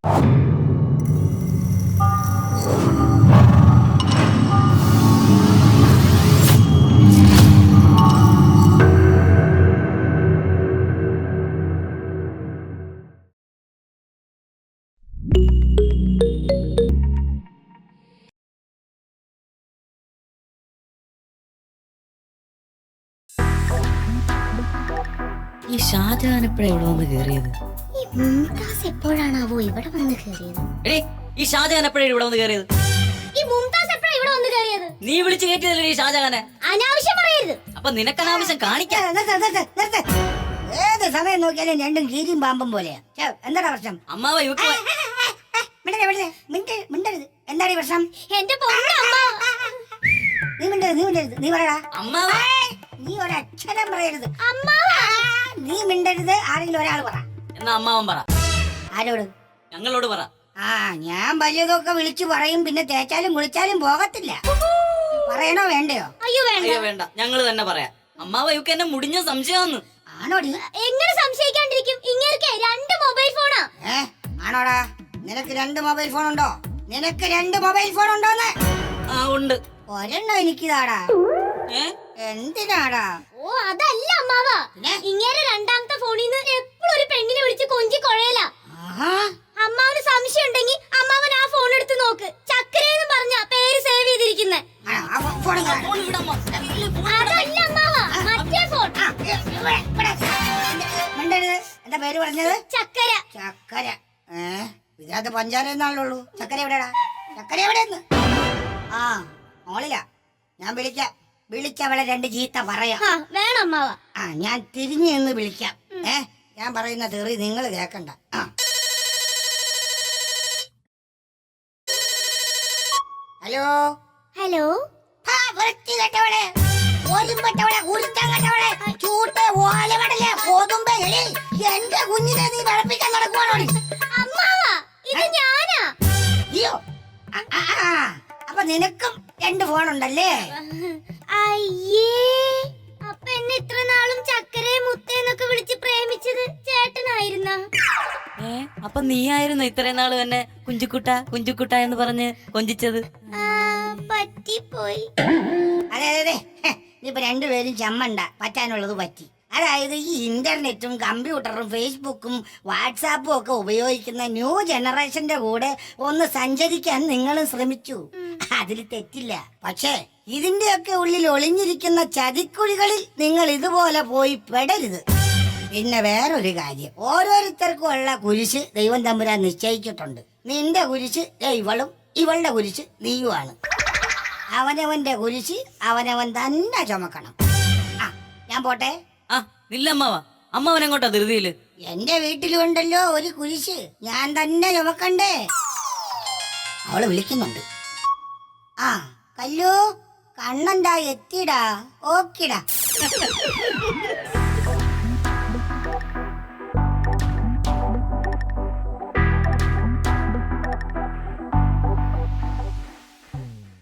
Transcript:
ഈ ഷാജഹാൻ എപ്പോഴാ ഇവിടെ വന്ന് കേറിയത്? ഈ മുംതാസ് എപ്പോഴാണാവോ ഇവിടെ വന്ന് കേറിയത്? എടീ, ഈ ഷാജഹാൻ എപ്പോഴാ ഇവിടെ വന്ന് കേറിയത്? ഈ മുംതാസ് എപ്പോഴാ ഇവിടെ വന്ന് കേറിയത്? നീ വിളിച്ചു കയറ്റിയതല്ലേ ഈ ഷാജഹാനെ? അനാവശ്യം പറയരുത്. അപ്പൊ നിനക്ക് അനാവശ്യം കാണിക്കാം. ഏത് സമയം നോക്കിയാലും രണ്ടും കീരിയും പാമ്പും പോലെയാ. എന്താടാ പ്രശ്നം? അമ്മാവ ഇവക്ക് മിണ്ടരുത്. എന്താടി പ്രശ്നം? എന്റെ പൊന്നമ്മ. നീ മിണ്ടരുത്. നീ പറയടാ. അമ്മാവ നീ ഒരക്ഷരം പറയരുത്. അമ്മാവ. നീ മിണ്ടരുത്. ആരെങ്കിലും ഒരാൾ പറ. എന്നാ അമ്മാവൻ പറ. ആരോട്? ഞങ്ങളോട് പറ. ഞാൻ വലിയതൊക്കെ വിളിച്ചു പറയും, പിന്നെ തേച്ചാലും കുളിച്ചാലും പോകത്തില്ല. പറയണോ വേണ്ടയോ? അയ്യോ വേണ്ട, ഞങ്ങള് തന്നെ പറയാം. അമ്മാവ ഇവക്ക് എന്നെ മുടിഞ്ഞ സംശയമാന്ന്. ആണോടി? എങ്ങനെ സംശയിക്കാണ്ടിരിക്കും? ഇങ്ങേർക്ക് 2 മൊബൈൽ ഫോണാ. ആണോടാ? നിനക്ക് 2 മൊബൈൽ ഫോൺ ഉണ്ടോ? നിനക്ക് 2 മൊബൈൽ ഫോൺ ഉണ്ടോന്ന്? ഉണ്ട്. ഒരെണ്ണം എനിക്കിതാടാ. എന്തിനാടാ? ഓ അതല്ല അമ്മാവ, ഇങ്ങേരെ രണ്ടാമത്തെ ഫോണിൽ നിന്ന് എപ്പോഴും ഒരു പെണ്ണിനെ വിളിച്ച് കൊഞ്ചി കൊഴയല. അമ്മാവന് സംശയം ഉണ്ടെങ്കിൽ അമ്മാവൻ ആ ഫോൺ എടുത്ത് നോക്ക്. ചക്കരയെന്ന് പറഞ്ഞ പേര് സേവ് ചെയ്തിരിക്കുന്നെ. അതല്ല അമ്മാവ, മറ്റേ ഫോൺ. എന്താ പേര് പറഞ്ഞത്? ചക്കര. ചക്കര. ഇതിനകത്ത് പഞ്ചാര എന്നാണല്ലോ. ചക്കര എവിടെയാടാ? ചക്കര എവിടെയെന്ന്? മോളില. ഞാൻ വിളിച്ചവളെ 2 ചീത്ത പറയാം. വേണം അമ്മാവ. ഞാൻ തിരിഞ്ഞു നിന്ന് വിളിക്കാം. ഞാൻ പറയുന്ന തെറി നിങ്ങൾ കേക്കണ്ട. ഹലോ. ഹലോ. വൃത്തികെട്ടവളെ, ഒരുമ്പെട്ടവളെ, ഉരുത്തം കെട്ടവളെ, ചൂട്ട് ഓലവടലെ, കോതുമ്പേ, എന്റെ കുഞ്ഞിനെ നീ വിളപ്പിക്കാൻ നടക്കുവാണോടി? അമ്മാവ, ഇത് ഞാനാ. അയ്യോ, അപ്പൊ നിനക്കും 2 ഫോൺ ഉണ്ടല്ലേ? അയ്യേ, അപ്പൊ എന്നെ ഇത്ര നാളും ചക്കരെ മുത്തേന്നൊക്കെ വിളിച്ച് പ്രേമിച്ചത് ചേട്ടനായിരുന്ന? അപ്പൊ നീ ആയിരുന്നു ഇത്രയും നാള് എന്നെ കുഞ്ചുക്കുട്ട എന്ന് പറഞ്ഞ് കൊഞ്ചിച്ചത്? പറ്റിപ്പോയി. അതെ, ഇപ്പൊ 2 പേരും ചമ്മണ്ട. പറ്റാനുള്ളത് പറ്റി. അതായത് ഈ ഇന്റർനെറ്റും കമ്പ്യൂട്ടറും ഫേസ്ബുക്കും വാട്സാപ്പും ഒക്കെ ഉപയോഗിക്കുന്ന ന്യൂ ജനറേഷന്റെ കൂടെ ഒന്ന് സഞ്ചരിക്കാൻ നിങ്ങളും ശ്രമിച്ചു. അതിൽ തെറ്റില്ല. പക്ഷേ ഇതിന്റെയൊക്കെ ഉള്ളിൽ ഒളിഞ്ഞിരിക്കുന്ന ചതിക്കുഴികളിൽ നിങ്ങൾ ഇതുപോലെ പോയി പെടരുത്. പിന്നെ വേറൊരു കാര്യം, ഓരോരുത്തർക്കും ഉള്ള കുരിശ് ദൈവം തമ്പുരാൻ നിശ്ചയിച്ചിട്ടുണ്ട്. നിന്റെ കുരിശ് ഇവളും, ഇവളുടെ കുരിശ് നീയുമാണ്. അവനവന്റെ കുരിശ് അവനവൻ തന്നെ ചുമക്കണം. ഞാൻ പോട്ടെ. ഇല്ലമ്മാവ, അമ്മാവൻ എങ്ങോട്ടാ ധൃതിയില്? എന്റെ വീട്ടിലുണ്ടല്ലോ ഒരു കുരിശ്, ഞാൻ തന്നെ ചുമക്കണ്ടേ? അവള് വിളിക്കുന്നുണ്ട്. കല്ലു, കണ്ണണ്ടാ എത്തിടാ. ഓക്കിടാ.